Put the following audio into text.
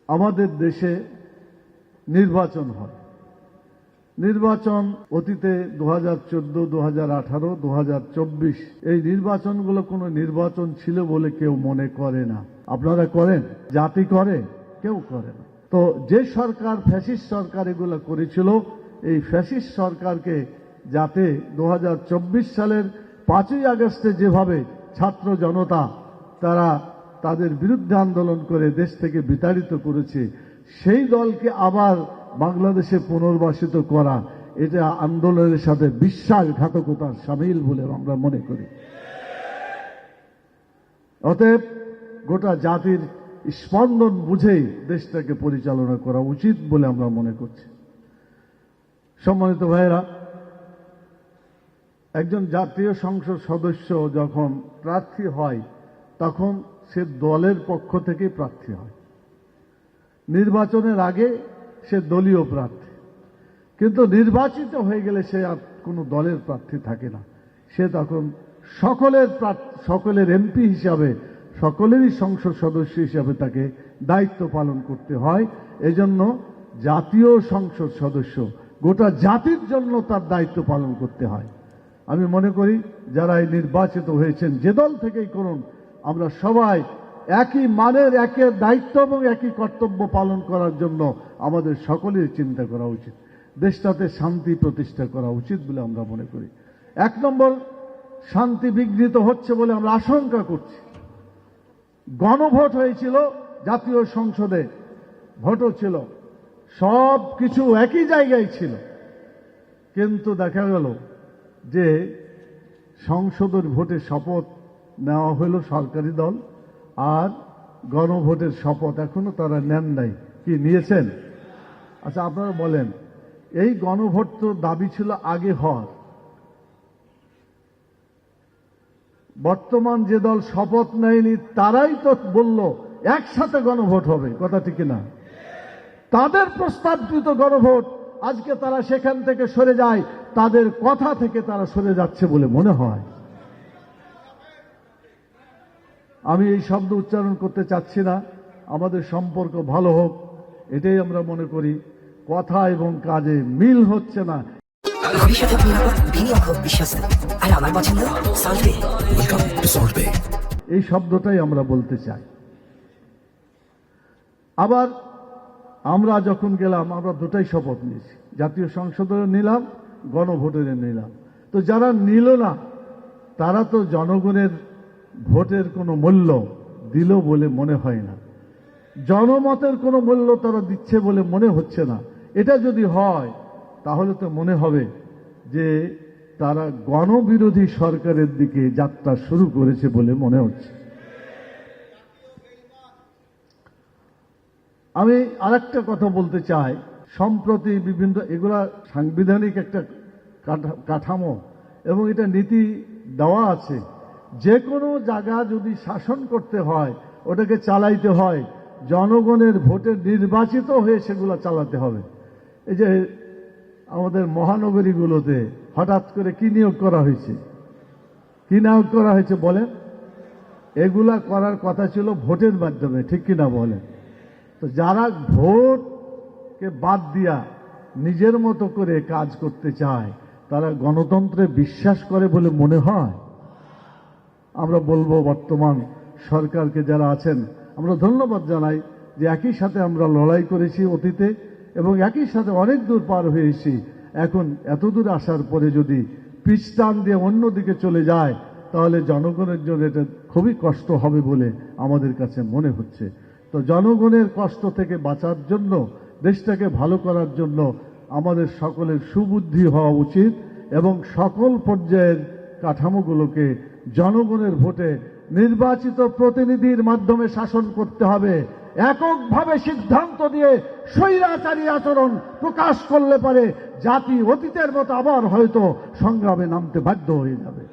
আমাদের দেশে নির্বাচন হয়। নির্বাচন অতীতে 2014, 2018, 2024 এই নির্বাচনগুলো কোনো নির্বাচন ছিল বলে কেউ মনে করে না। আপনারা করেন? জাতি করে? কেউ করে না। তো যে সরকার ফ্যাসিস্ট সরকার এগুলো করেছিল, এই ফ্যাসিস্ট সরকারকে যাতে 2024 সালের 5ই আগস্টে যেভাবে ছাত্র জনতা তারা তাদের বিরুদ্ধে আন্দোলন করে দেশ থেকে বিতাড়িত করেছে, সেই দলকে আবার বাংলাদেশে পুনর্বাসিত করা, এটা আন্দোলনের সাথে বিশ্বাসঘাতকতার সামিল বলে আমরা মনে করি। অতএব গোটা জাতির স্পন্দন বুঝেই দেশটাকে পরিচালনা করা উচিত বলে আমরা মনে করছি। সম্মানিত ভাইয়েরা, একজন জাতীয় সংসদ সদস্য যখন প্রার্থী হয় তখন সে দলের পক্ষ থেকে প্রার্থী হয়। নির্বাচনের আগে সে দলীয় প্রার্থী, কিন্তু নির্বাচিত হয়ে গেলে সে আর কোনো দলের প্রার্থী থাকে না। সে তখন সকলের এমপি হিসাবে, সকলেরই সংসদ সদস্য হিসাবে তাকে দায়িত্ব পালন করতে হয়। এজন্য জাতীয় সংসদ সদস্য গোটা জাতির জন্য তার দায়িত্ব পালন করতে হয়। আমি মনে করি যারা এই নির্বাচিত হয়েছেন, যে দল থেকেই করুন, আমরা সবাই একই মানের, একই দায়িত্ব এবং একই কর্তব্য পালন করার জন্য আমাদের সকলের চিন্তা করা উচিত। দেশটাতে শান্তি প্রতিষ্ঠা করা উচিত বলে আমরা মনে করি। 1 নম্বর, শান্তি বিঘ্নিত হচ্ছে বলে আমরা আশঙ্কা করছি। গণভোট হয়েছিল, জাতীয় সংসদে ভোটও ছিল, সব কিছু একই জায়গায় ছিল, কিন্তু দেখা গেল যে সংসদের ভোটে শপথ নেওয়া হল সরকারি দল, আর গণভোটের শপথ এখনো তারা নেন নাই। কি নিয়েছেন? আচ্ছা, আপনারা বলেন, এই গণভোট তো দাবি ছিল আগে হওয়ার। বর্তমান যে দল শপথ নেয়নি তারাই তো বলল একসাথে গণভোট হবে, কথা ঠিক না? তাদের প্রস্তাবকৃত গণভোট আজকে তারা সেখান থেকে সরে যায়, তাদের কথা থেকে তারা সরে যাচ্ছে বলে মনে হয়। আমি এই শব্দ উচ্চারণ করতে চাচ্ছি না, আমাদের সম্পর্ক ভালো হোক এটাই আমরা মনে করি। কথা এবং কাজে মিল হচ্ছে না। এই শব্দটাই আমরা বলতে চাই। আবার আমরা যখন গেলাম, আমরা দুটাই শপথ নিয়েছি, জাতীয় সংসদের নিলাম, গণভোটের নিলাম। তো যারা নিল না তারা তো জনগণের ভোটের কোনো মূল্য দিল বলে মনে হয় না, জনমতের কোনো মূল্য তারা দিচ্ছে বলে মনে হচ্ছে না। এটা যদি হয় তাহলে তো মনে হবে যে তারা গণবিরোধী সরকারের দিকে যাত্রা শুরু করেছে বলে মনে হচ্ছে। আমি আরেকটা কথা বলতে চাই, সম্প্রতি বিভিন্ন এগুলা সাংবিধানিক একটা কাঠামো এবং এটা নীতি দেওয়া আছে। যে কোনো জায়গা যদি শাসন করতে হয়, ওটাকে চালাইতে হয়, জনগণের ভোটে নির্বাচিত হয়ে সেগুলো চালাতে হবে। এই যে আমাদের মহানগরীগুলোতে হঠাৎ করে কি নিয়োগ করা হয়েছে, কি নিয়োগ করা হয়েছে বলেন? এগুলা করার কথা ছিল ভোটের মাধ্যমে, ঠিক কিনা বলেন? তো যারা ভোটকে বাদ দিয়া নিজের মতো করে কাজ করতে চায়, তারা গণতন্ত্রে বিশ্বাস করে বলে মনে হয়? আমরা বলবো বর্তমান সরকারকে যারা আছেন, আমরা ধন্যবাদ জানাই যে একই সাথে আমরা লড়াই করেছি অতীতে এবং একই সাথে অনেক দূর পার হয়েছি। এখন এত দূর আসার পরে যদি পিছ টান দিয়ে অন্যদিকে চলে যায় তাহলে জনগণের জন্য এটা খুবই কষ্ট হবে বলে আমাদের কাছে মনে হচ্ছে। তো জনগণের কষ্ট থেকে বাঁচার জন্য, দেশটাকে ভালো করার জন্য আমাদের সকলের সুবুদ্ধি হওয়া উচিত এবং সকল পর্যায়ের কাঠামোগুলোকে জনগণের ভোটে নির্বাচিত প্রতিনিধির মাধ্যমে শাসন করতে হবে। এককভাবে সিদ্ধান্ত দিয়ে স্বৈরাচারী আচরণ প্রকাশ করলে পারে জাতি অতীতের মতো আবার হয়তো সংগ্রামে নামতে বাধ্য হয়ে যাবে।